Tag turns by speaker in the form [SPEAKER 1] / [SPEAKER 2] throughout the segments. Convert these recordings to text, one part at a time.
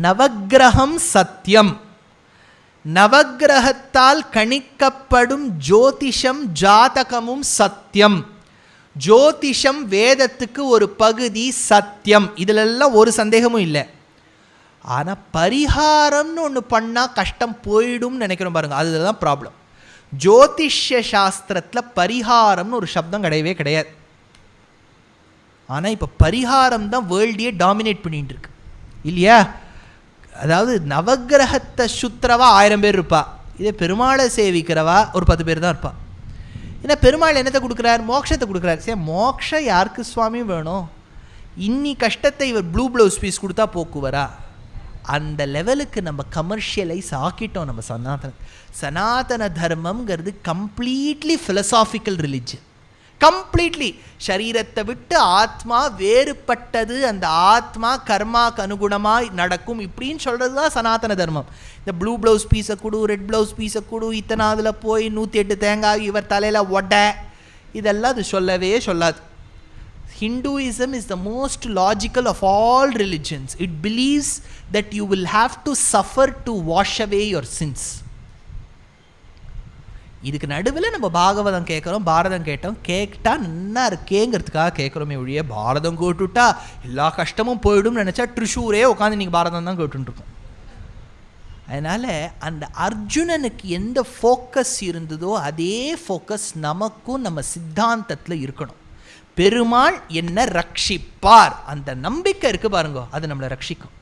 [SPEAKER 1] நவக்கிரகம் சத்தியம். நவக்கிரகத்தால் கணிக்கப்படும் ஜோதிஷம் ஜாதகமும் சத்தியம். ஜோதிஷம் வேதத்துக்கு ஒரு பகுதி சத்தியம். இதிலெல்லாம் ஒரு சந்தேகமும் இல்லை. ஆனால் பரிகாரம்னு ஒன்று பண்ணால் கஷ்டம் போயிடும் நினைக்கிறோம் பாருங்கள், அதுதான் ப்ராப்ளம். ஜோதிஷ்ய சாஸ்திரத்தில் பரிகாரம்னு ஒரு சப்தம் கிடையவே கிடையாது. ஆனால் இப்போ பரிகாரம் தான் வேர்ல்டையே டாமினேட் பண்ணிட்டு இருக்கு இல்லையா? அதாவது நவக்கிரகத்தை சுத்திரவா 1000 பேர் இருப்பா, இதே பெருமாளை சேவிக்கிறவா ஒரு 10 பேர் தான் இருப்பா. ஏன்னா பெருமாள் என்னத்தை கொடுக்குறார்? மோட்சத்தை கொடுக்குறார். சரி, மோட்சம் யாருக்கு சுவாமி வேணும்? இன்னி கஷ்டத்தை இவர் ப்ளூ ப்ளவுஸ் பீஸ் கொடுத்தா போக்குவரா? அந்த லெவலுக்கு நம்ம கமர்ஷியலைஸ் ஆக்கிட்டோம் நம்ம சனாதன தர்மம்ங்கிறது கம்ப்ளீட்லி ஃபிலசாபிக்கல் ரிலிஜன். கம்ப்ளீட்லி சரீரத்தை விட்டு ஆத்மா வேறுபட்டது, அந்த ஆத்மா கர்மாக்கு அனுகுணமாக நடக்கும் இப்படின்னு சொல்கிறது தான் சனாதன தர்மம். இந்த ப்ளூ ப்ளவுஸ் பீஸை கொடு, ரெட் ப்ளவுஸ் பீஸை கொடு, இத்தனை அதில் போய் 108 தேங்காய் இவர் தலையில் ஒடை, இதெல்லாம் அது சொல்லவே சொல்லாது. Hinduism is the most logical of all religions. It believes that you will have to suffer to wash away your sins. இதுக்கு நடுவில் நம்ம பாகவதம் கேட்குறோம், பாரதம் கேட்டால் நல்லா இருக்கேங்கிறதுக்காக கேட்குறோமே ஒழிய பாரதம் கேட்டுவிட்டா எல்லா கஷ்டமும் போயிடும் நினச்சா ட்ரிஷூரே உட்காந்து நீங்கள் பாரதம் தான் கேட்டுருக்கோம். அதனால் அந்த அர்ஜுனனுக்கு எந்த ஃபோக்கஸ் இருந்ததோ அதே ஃபோக்கஸ் நமக்கும் நம்ம சித்தாந்தத்தில் இருக்கணும். பெருமாள் என்ன ரட்சிப்பார், அந்த நம்பிக்கை இருக்குது பாருங்க, அது நம்மளை ரட்சிக்கும்.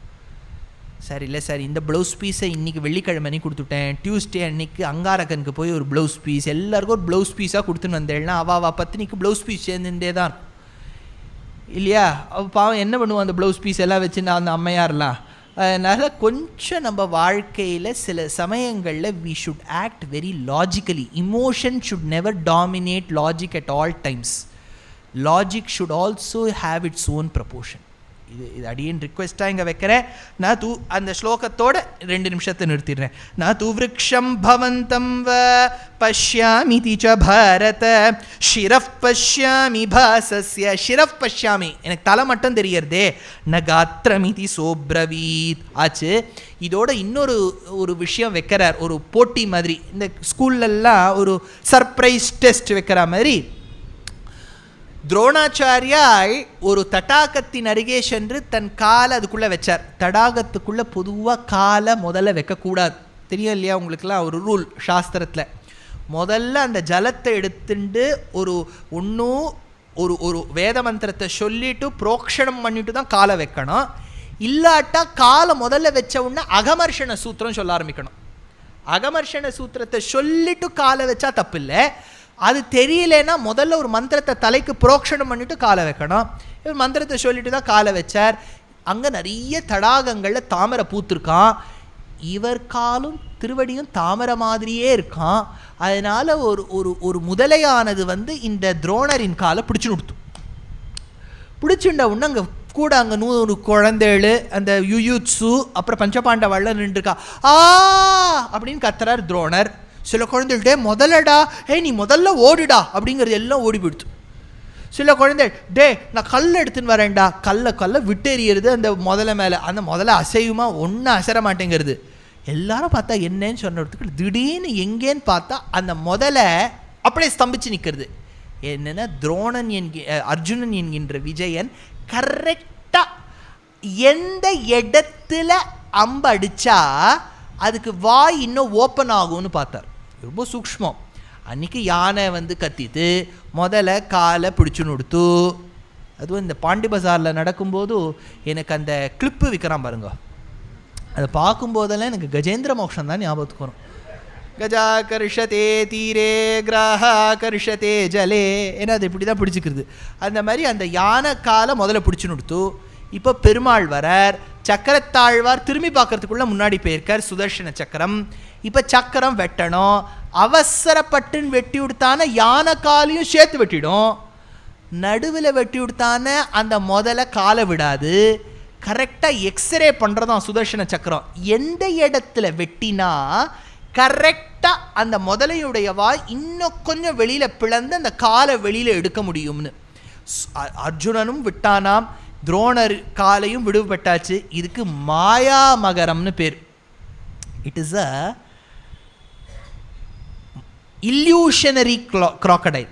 [SPEAKER 1] சரி இல்லை சார், இந்த ப்ளவுஸ் பீஸை இன்றைக்கி வெள்ளிக்கிழமை அன்றைக்கி கொடுத்துட்டேன், டியூஸ்டே அன்றைக்கி அங்காரகனுக்கு போய் ஒரு ப்ளவுஸ் பீஸ் எல்லாருக்கும் ஒரு ப்ளவுஸ் பீஸாக கொடுத்துன்னு வந்தேன்னா அவா பத்தினிக்கு ப்ளவுஸ் பீஸ் சேர்ந்துட்டே தான் இல்லையா? அவள் பாவம் என்ன பண்ணுவோம் அந்த ப்ளவுஸ் பீஸ் எல்லாம் வச்சுன்னா அந்த அம்மையார்லாம். அதனால் கொஞ்சம் நம்ம வாழ்க்கையில் சில சமயங்களில் we should act very logically. Emotion should never dominate logic at all times. Logic should also have its own proportion. இது அடியேன் ரிக்வெஸ்ட்டாக இங்கே வைக்கிறேன். நான் அந்த ஸ்லோகத்தோட 2 நிமிஷத்தை நிறுத்திடுறேன். நான் தூ விருக்ஷம் பவந்தம் வ பஷ்யாமிதி ச பாரத ஷிரஃப் பஷ்யாமி பாசஸ்ய. ஷிரஃப் பஷ்யாமி, எனக்கு தலை மட்டும் தெரியறதே. ந காத்திரமிதி சோப்ரவீத் ஆச்சு. இதோட இன்னொரு விஷயம் வைக்கிறார், ஒரு போட்டி மாதிரி. இந்த ஸ்கூல்லலாம் ஒரு சர்ப்ரைஸ் டெஸ்ட் வைக்கிற மாதிரி துரோணாச்சாரியாய் ஒரு தடாகத்தின் அருகே சென்று தன் காலை அதுக்குள்ளே வச்சார். தடாகத்துக்குள்ளே பொதுவாக காலை முதல்ல வைக்கக்கூடாது, தெரியும் இல்லையா உங்களுக்கெல்லாம் ஒரு ரூல் சாஸ்திரத்தில். முதல்ல அந்த ஜலத்தை எடுத்துட்டு ஒரு வேத மந்திரத்தை சொல்லிட்டு புரோக்ஷணம் பண்ணிட்டு தான் காலை வைக்கணும். இல்லாட்டா காலை முதல்ல வச்ச உடனே அகமர்ஷண சூத்திரம் சொல்ல ஆரம்பிக்கணும். அகமர்ஷண சூத்திரத்தை சொல்லிட்டு காலை வச்சா தப்பு இல்லை. அது தெரியலன்னா முதல்ல ஒரு மந்திரத்தை தலைக்கு புரோக்ஷணம் பண்ணிட்டு காலை வைக்கணும். இவர் மந்திரத்தை சொல்லிட்டு தான் காலை வச்சார். அங்கே நிறைய தடாகங்களில் தாமரை பூத்துருக்கான். இவர் காலும் திருவடியும் தாமரை மாதிரியே இருக்கான். அதனால் ஒரு முதலையானது இந்த துரோணரின் காலை பிடிச்சுண்ட உடனே அங்கே கூட அங்கே 100 குழந்தைகள், அந்த யுயுத்சு, அப்புறம் பஞ்சபாண்டவாள்லாம் நின்றுருக்கா. அப்படின்னு கத்துறார் துரோணர். சில குழந்தைகிட்டே முதல்லடா, நீ முதல்ல ஓடுடா அப்படிங்கிறது எல்லாம் ஓடி போயிடுது. சில குழந்தை நான் கல் எடுத்துன்னு வரேன்டா, கல்லை விட்டெறியறது அந்த முதல்ல மேலே. அந்த முதல்ல அசையுமா ஒன்றும் அசர மாட்டேங்கிறது. எல்லாரும் பார்த்தா என்னன்னு சொன்னதுக்கு திடீர்னு எங்கேன்னு பார்த்தா அந்த முதல்ல அப்படியே ஸ்தம்பிச்சு நிற்கிறது. என்னென்னா அர்ஜுனன் என்கின்ற விஜயன் கரெக்டாக எந்த இடத்துல அம்பு அடித்தா அதுக்கு வாய் இன்னும் ஓப்பன் ஆகும்னு பார்த்தார். ரொம்ப சூக்ஷ்மம். அன்றைக்கி யானை கத்திட்டு முதல்ல காலை பிடிச்சுன்னு கொடுத்து. அதுவும் இந்த பாண்டி பஜாரில் நடக்கும்போது எனக்கு அந்த கிளிப்பு விற்கிறான் பாருங்க, அதை பார்க்கும்போதெல்லாம் எனக்கு கஜேந்திர மோக்ஷம் தான் ஞாபகத்துக்கு வரும். கஜா கர்ஷத்தே தீரே கிராஹா கர்ஷத்தே ஜலே. ஏன்னா அது இப்படி தான் பிடிச்சிக்கிறது. அந்த மாதிரி அந்த யானை காலை முதல்ல பிடிச்சுன்னு கொடுத்து. இப்போ பெருமாள் வரார். சக்கரத்தாழ்வார் திரும்பி பார்க்கறதுக்குள்ள முன்னாடி போயிருக்கார், சுதர்ஷன சக்கரம். இப்போ சக்கரம் வெட்டணும். அவசரப்பட்டுன்னு வெட்டி விடுத்தான யானை காலையும் சேர்த்து வெட்டிடும். நடுவில் வெட்டி விடுத்தான அந்த முதல்ல காலை விடாது. கரெக்டாக எக்ஸ்ரே பண்ணுறதான் சுதர்ஷன சக்கரம். எந்த இடத்துல வெட்டினா கரெக்டாக அந்த முதலையுடைய வாய் இன்னும் கொஞ்சம் வெளியில் பிளந்து அந்த காலை வெளியில் எடுக்க முடியும்னு. அர்ஜுனனும் விட்டானாம், துரோணர் காலையும் விடுபட்டாச்சு. இதுக்கு மாயா மகரம்னு பேர். It is a illusionary crocodile.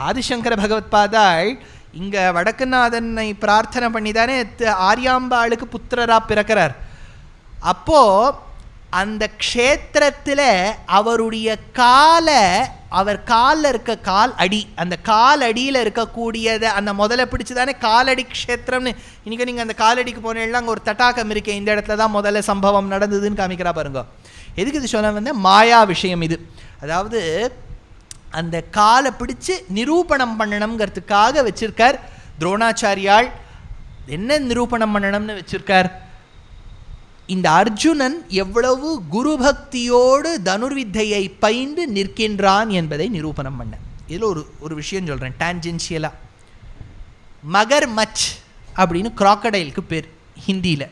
[SPEAKER 1] Adi Shankara Bhagavatpadal இங்கே வடக்குநாதனை பிரார்த்தனை பண்ணி தானே ஆரியாம்பாளுக்கு புத்திரரா பிறக்கிறார். அப்போது அந்த க்ஷேத்திரத்தில் அவருடைய அவர் காலில் இருக்க கால் அடி, அந்த கால் அடியில் இருக்கக்கூடியதை அந்த முதல்ல பிடிச்சி தானே காலடி க்ஷேத்திரம்னு. இன்றைக்கி நீங்கள் அந்த காலடிக்கு போனீங்கன்னா அங்கே ஒரு தட்டாக்கம் இருக்கேன், இந்த இடத்துல தான் முதல்ல சம்பவம் நடந்ததுன்னு காமிக்கிறா பாருங்க. எதுக்கு இது சொல்ல வந்து மாயா விஷயம் இது. அதாவது அந்த காலை பிடிச்சு நிரூபணம் பண்ணணுங்கிறதுக்காக வச்சிருக்கார் துரோணாச்சாரியால். என்ன நிரூபணம் பண்ணணும்னு வச்சிருக்கார்? இந்த அர்ஜுனன் எவ்வளவு குரு பக்தியோடு தனுர்வித்தையை பயின்று நிற்கின்றான் என்பதை நிரூபணம் பண்ண. இதில் ஒரு விஷயம் சொல்கிறேன் டான்ஜென்ஷியலாக. மகர் மச் அப்படின்னு கிராக்கடைலுக்கு பேர் ஹிந்தியில்.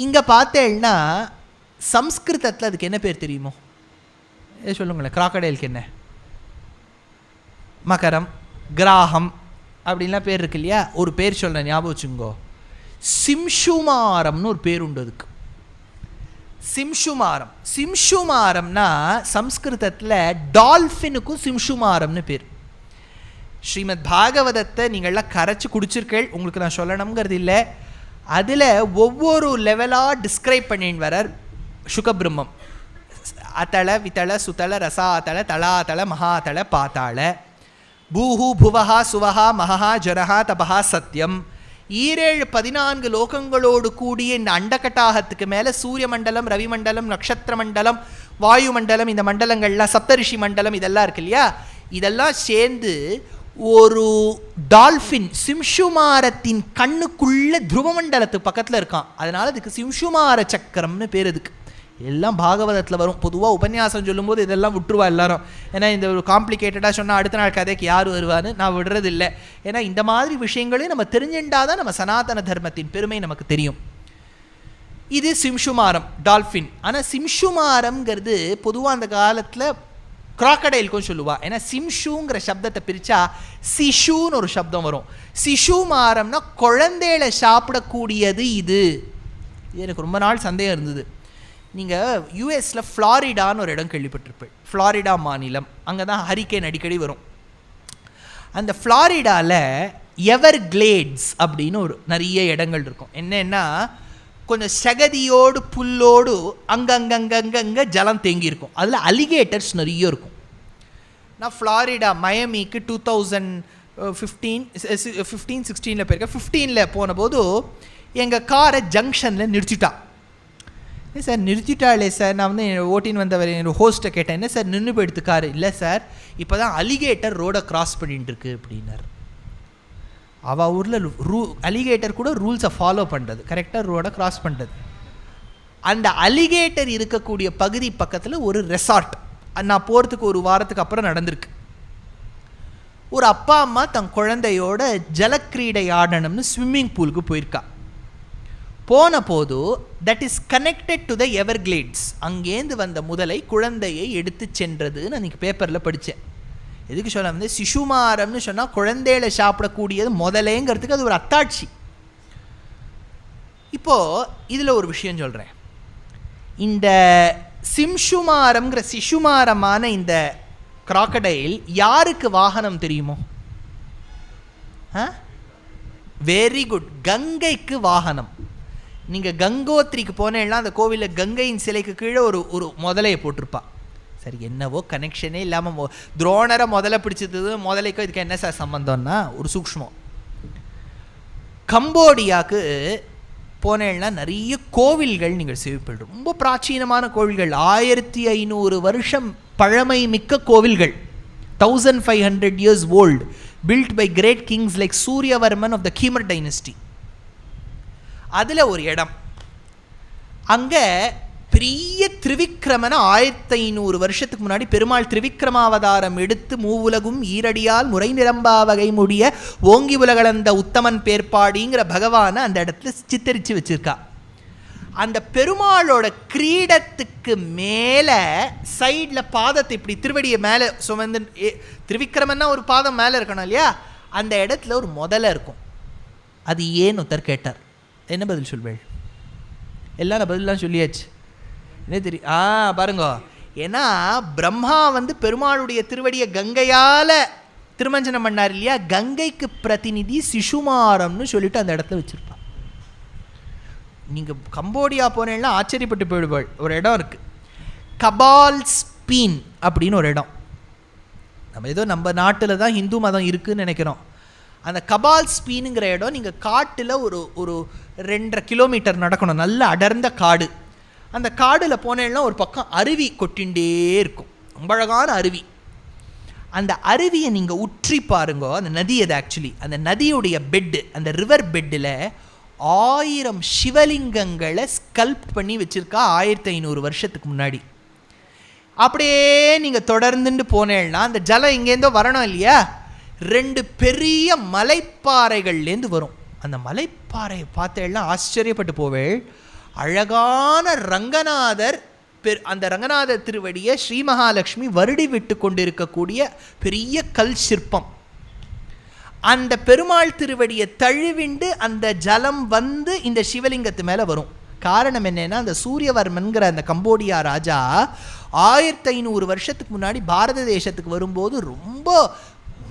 [SPEAKER 1] இங்கே பார்த்தேன்னா சம்ஸ்கிருதத்தில் அதுக்கு என்ன பேர் தெரியுமோ? சொல்லுங்களேன். கிராக்கடைலுக்கு என்ன? மகரம், கிராகம் அப்படின்லாம் பேர் இருக்கு இல்லையா? ஒரு பேர் சொல்கிறேன், ஞாபகம் வச்சுங்கோ. சிம்ஷுமாரம்னு ஒரு பேர் உண்டு அதுக்கு. சிம்ஷுமாரம். சிம்ஷுமாரம்னா சம்ஸ்கிருதத்தில் டால்ஃபினுக்கும் சிம்ஷுமாரம்னு பேர். ஸ்ரீமத் பாகவதத்தை நீங்கள்லாம் கரைச்சி குடிச்சிருக்கள், உங்களுக்கு நான் சொல்லணுங்கிறது இல்லை. அதில் ஒவ்வொரு லெவலாக டிஸ்கிரைப் பண்ணின்னு வரார் சுகபிரம்மம். அத்தள வித்தள சுத்தள ரசாத்தள தளாத்தள மகாத்தள பாத்தாள பூஹு புவஹா சுவஹா மகா ஜனஹா தபஹா சத்யம். 14 லோகங்களோடு கூடிய இந்த அண்டகட்டாகத்துக்கு மேலே சூரிய மண்டலம், ரவி மண்டலம், நட்சத்திர மண்டலம், வாயு மண்டலம், இந்த மண்டலங்கள்லாம் சப்தரிஷி மண்டலம் இதெல்லாம் இருக்கு இல்லையா? இதெல்லாம் சேர்ந்து ஒரு டால்ஃபின் சிம்ஷுமாரத்தின் கண்ணுக்குள்ள துருவ மண்டலத்துக்கு பக்கத்தில் இருக்கான். அதனால அதுக்கு சிம்ஷுமார சக்கரம்னு பேர். இதுக்கு எல்லாம் பாகவதத்தில் வரும். பொதுவாக உபன்யாசம் சொல்லும்போது இதெல்லாம் விட்டுருவா எல்லாரும். ஏன்னா இந்த ஒரு காம்ப்ளிகேட்டடாக சொன்னால் அடுத்த நாள் கதைக்கு யார் வருவான்னு நான் விடுறதில்லை. ஏன்னா இந்த மாதிரி விஷயங்களையும் நம்ம தெரிஞ்சுட்டாதான் நம்ம சனாதன தர்மத்தின் பெருமை நமக்கு தெரியும். இது சிம்ஷுமாரம் டால்ஃபின். ஆனால் சிம்ஷுமாரம்ங்கிறது பொதுவாக அந்த காலத்தில் கிராக்கடைலுக்கும் சொல்லுவா. ஏன்னா சிம்ஷுங்கிற சப்தத்தை பிரித்தா சிஷுன்னு ஒரு சப்தம் வரும். சிஷுமாரம்னா குழந்தைகளை சாப்பிடக்கூடியது. இது எனக்கு ரொம்ப நாள் சந்தேகம் இருந்தது. நீங்கள் யூஎஸில் ஃப்ளாரிடான்னு ஒரு இடம் கேள்விப்பட்டிருப்பேன். ஃப்ளாரிடா மாநிலம். அங்கே தான் ஹரிக்கேன் அடிக்கடி வரும். அந்த ஃப்ளாரிடாவில் எவர்கிளேட்ஸ் அப்படின்னு ஒரு நிறைய இடங்கள் இருக்கும். என்னன்னா கொஞ்சம் சகதியோடு புல்லோடு அங்கங்கங்கங்கங்க ஜலம் தேங்கியிருக்கும். அதில் அலிகேட்டர்ஸ் நிறைய இருக்கும். நான் ஃப்ளாரிடா மயமிக்கு 2015-16 போயிருக்கேன். 15 போனபோது எங்கள் காரை ஜங்ஷனில் நிறுத்திட்டா. சார் நிறுத்திட்டாளே சார், நான் வந்து ஓட்டின்னு வந்தவர் என்னோடய ஹோஸ்ட்டை கேட்டேன், என்ன சார் நின்று போயிடுத்து காரு? இல்லை சார், இப்போ தான் அலிகேட்டர் ரோடை கிராஸ் பண்ணிட்டு இருக்கு அப்படின்னார். அவள் ஊரில் அலிகேட்டர் கூட ரூல்ஸை ஃபாலோ பண்ணுறது, கரெக்டாக ரோடை கிராஸ் பண்ணுறது. அந்த அலிகேட்டர் இருக்கக்கூடிய பகுதி பக்கத்தில் ஒரு ரெசார்ட் நான் போகிறதுக்கு ஒரு வாரத்துக்கு அப்புறம் நடந்திருக்கு. ஒரு அப்பா அம்மா தன் குழந்தையோட ஜலக்கிரீடை ஆடணும்னு ஸ்விம்மிங் பூலுக்கு போயிருக்கா. போன போது that is connected to the Everglades. அங்கேருந்து வந்த முதலை குழந்தையை எடுத்து சென்றதுன்னு அன்றைக்கி பேப்பரில் படித்தேன். எதுக்கு சொல்ல வந்து சிசுமாரம்னு சொன்னால் குழந்தைகளை சாப்பிடக்கூடியது முதலேங்கிறதுக்கு அது ஒரு அத்தாட்சி. இப்போது இதில் ஒரு விஷயம் சொல்கிறேன். இந்த சிம்ஷுமாரம்ங்கிற சிசுமாரமான இந்த கிராக்கடைல் யாருக்கு வாகனம் தெரியுமோ? வெரி குட், கங்கைக்கு வாகனம். நீங்கள் கங்கோத்ரிக்கு போனேன்னா அந்த கோவிலில் கங்கையின் சிலைக்கு கீழே ஒரு முதலையை போட்டிருப்பா. சரி, என்னவோ கனெக்ஷனே இல்லாமல் துரோணரை முதல்ல பிடிச்சது முதலைக்கும் இதுக்கு என்ன சார் சம்பந்தம்னா ஒரு சூக்ஷ்மம். கம்போடியாவுக்கு போனேன்னா நிறைய கோவில்கள் நீங்கள் சேவிப்படும். ரொம்ப பிராச்சீனமான கோவில்கள், 1500 வருஷம் பழமை மிக்க கோவில்கள், 1500 years old, built by great kings like Suryavarman of the Khmer dynasty. அதில் ஒரு இடம், அங்கே பெரிய திரிவிக்ரமனை 1500 வருஷத்துக்கு முன்னாடி பெருமாள் திரிவிக்ரமாவதாரம் எடுத்து மூவுலகும் ஈரடியால் முறை நிரம்பா வகை முடிய ஓங்கி உலகளந்த உத்தமன் பேர்பாடிங்கிற பகவானை அந்த இடத்துல சித்தரித்து வச்சிருக்கா. அந்த பெருமாளோட கிரீடத்துக்கு மேலே சைடில் பாதத்தை இப்படி திருவடியை மேலே சுமந்து, திரிவிக்ரமன்னா ஒரு பாதம் மேலே இருக்கணும் இல்லையா, அந்த இடத்துல ஒரு முதலை இருக்கும். அது ஏன்னு ஒருத்தர் கேட்டார். என்ன பதில் சொல்வேள்? எல்லாம் பதிலாம் சொல்லியாச்சு. என்ன தெரியும் பாருங்க, ஏன்னா பிரம்மா பெருமாளுடைய திருவடியை கங்கையால் திருமஞ்சனம் பண்ணார் இல்லையா, கங்கைக்கு பிரதிநிதி சிசுமாரம்னு சொல்லிட்டு அந்த இடத்துல வச்சுருப்பான். நீங்கள் கம்போடியா போனேன்னா ஆச்சரியப்பட்டு போயிடுவாள். ஒரு இடம் இருக்குது, கபால் ஸ்பீன் அப்படின்னு ஒரு இடம். நம்ம ஏதோ நம்ம நாட்டில் தான் ஹிந்து மதம் இருக்குதுன்னு நினைக்கிறோம். அந்த கபால் ஸ்பீனுங்கிற இடம் நீங்கள் காட்டில் ஒரு 2.5 கிலோமீட்டர் நடக்கணும். நல்ல அடர்ந்த காடு. அந்த காடில் போனேன்னா ஒரு பக்கம் அருவி கொட்டிகிட்டே இருக்கும், ரொம்ப அழகான அருவி. அந்த அருவியை நீங்கள் உற்றி பாருங்க. அந்த நதி அது ஆக்சுவலி அந்த நதியுடைய பெட்டு, அந்த ரிவர் பெட்டில் 1000 சிவலிங்கங்களை ஸ்கல்ப்ட் பண்ணி வச்சுருக்கா 1500 வருஷத்துக்கு முன்னாடி. அப்படியே நீங்கள் தொடர்ந்துட்டு போனேன்னா அந்த ஜலம் இங்கேருந்தோ வரணும் இல்லையா, 2 பெரிய மலைப்பாறைகள்லேருந்து வரும். அந்த மலைப்பாறையை பார்த்தேன்னா ஆச்சரியப்பட்டு போவேள். அழகான ரங்கநாதர், அந்த ரங்கநாதர் திருவடியை ஸ்ரீ மகாலட்சுமி வருடி விட்டு கொண்டிருக்கக்கூடிய பெரிய கல் சிற்பம். அந்த பெருமாள் திருவடியை தழுவிண்டு அந்த ஜலம் இந்த சிவலிங்கத்து மேலே வரும். காரணம் என்னன்னா, அந்த சூரியவர்மன்கிற அந்த கம்போடியா ராஜா 1500 வருஷத்துக்கு முன்னாடி பாரத தேசத்துக்கு வரும்போது ரொம்ப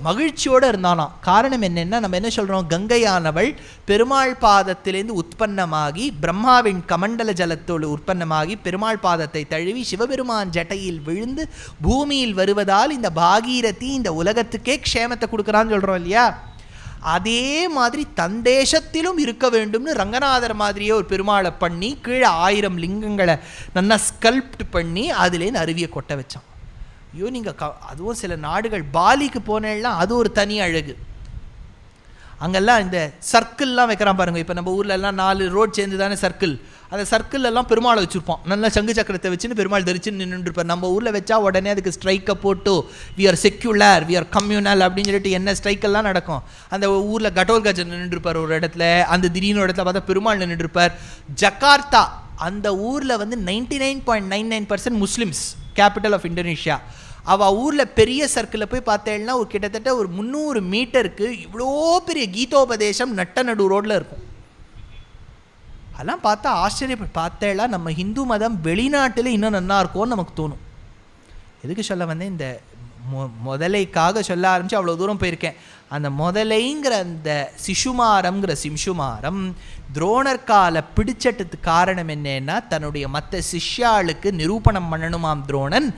[SPEAKER 1] மகிழ்ச்சியோடு இருந்தானாம். காரணம் என்னென்னா, நம்ம என்ன சொல்கிறோம், கங்கையானவள் பெருமாள் பாதத்திலேருந்து உற்பத்தமாகி பிரம்மாவின் கமண்டல ஜலத்தோடு உற்பத்தமாகி பெருமாள் பாதத்தை தழுவி சிவபெருமான் ஜட்டையில் விழுந்து பூமியில் வருவதால் இந்த பாகீரதி இந்த உலகத்துக்கே க்ஷேமத்தை கொடுக்குறான்னு சொல்கிறோம் இல்லையா. அதே மாதிரி தந்தேசத்திலும் இருக்க வேண்டும்னு ரங்கநாதர் மாதிரியே ஒரு பெருமாளை பண்ணி கீழே 1000 லிங்கங்களை நல்லா ஸ்கல்ப்ட் பண்ணி அதுலேருந்து அருவியை கொட்ட வச்சான். ஐயோ, நீங்கள் அதுவும் சில நாடுகள், பாலிக்கு போனேன்னா அது ஒரு தனி அழகு. அங்கெல்லாம் இந்த சர்க்கிள்லாம் வைக்கிறான் பாருங்கள். இப்போ நம்ம ஊர்லெல்லாம் 4 ரோட் சேர்ந்து தானே சர்க்கிள். அந்த சர்க்கிளெல்லாம் பெருமாளை வச்சுருப்போம். நல்லா சங்கு சக்கரத்தை வச்சுன்னு பெருமாள் தரிச்சுன்னு நின்றுருப்பார். நம்ம ஊரில் வச்சா உடனே அதுக்கு ஸ்ட்ரைக்கை போட்டு we are secular, we are communal அப்படின்னு சொல்லிட்டு என்ன ஸ்ட்ரைக்கெல்லாம் நடக்கும். அந்த ஊரில் கடோல்கஜன் நின்றுருப்பார் ஒரு இடத்துல, அந்த திடீர்னு இடத்துல பார்த்தா பெருமாள் நின்றுருப்பார். ஜகார்த்தா அந்த ஊரில் 99.99% முஸ்லிம்ஸ், கேபிட்டல் ஆஃப் இந்தோனேஷியா. அவள் ஊரில் பெரிய சர்க்கிளில் போய் பார்த்தேன்னா ஒரு கிட்டத்தட்ட ஒரு 300 மீட்டருக்கு இவ்வளோ பெரிய கீதோபதேசம் நட்ட நடு ரோடில் இருக்கும். அதெல்லாம் பார்த்தா ஆச்சரியப்பட்டு பார்த்தேன்னா நம்ம ஹிந்து மதம் வெளிநாட்டில் இன்னும் நல்லா இருக்கும்னு நமக்கு தோணும். எதுக்கு சொல்ல வந்தேன், இந்த முதலைக்காக சொல்ல ஆரம்பித்து அவ்வளோ தூரம் போயிருக்கேன். அந்த முதலைங்கிற அந்த சிசுமாரம்ங்கிற சிம்சுமாரம் துரோணர்கால பிடிச்சட்டுக்கு காரணம் என்னன்னா, தன்னுடைய மற்ற சிஷ்யாளுக்கு நிரூபணம் பண்ணணுமாம் துரோணன்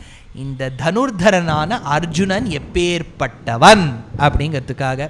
[SPEAKER 1] இந்த தனுர்தரனான அர்ஜுனன் எப்பேற்பட்டவன் அப்படிங்கிறதுக்காக.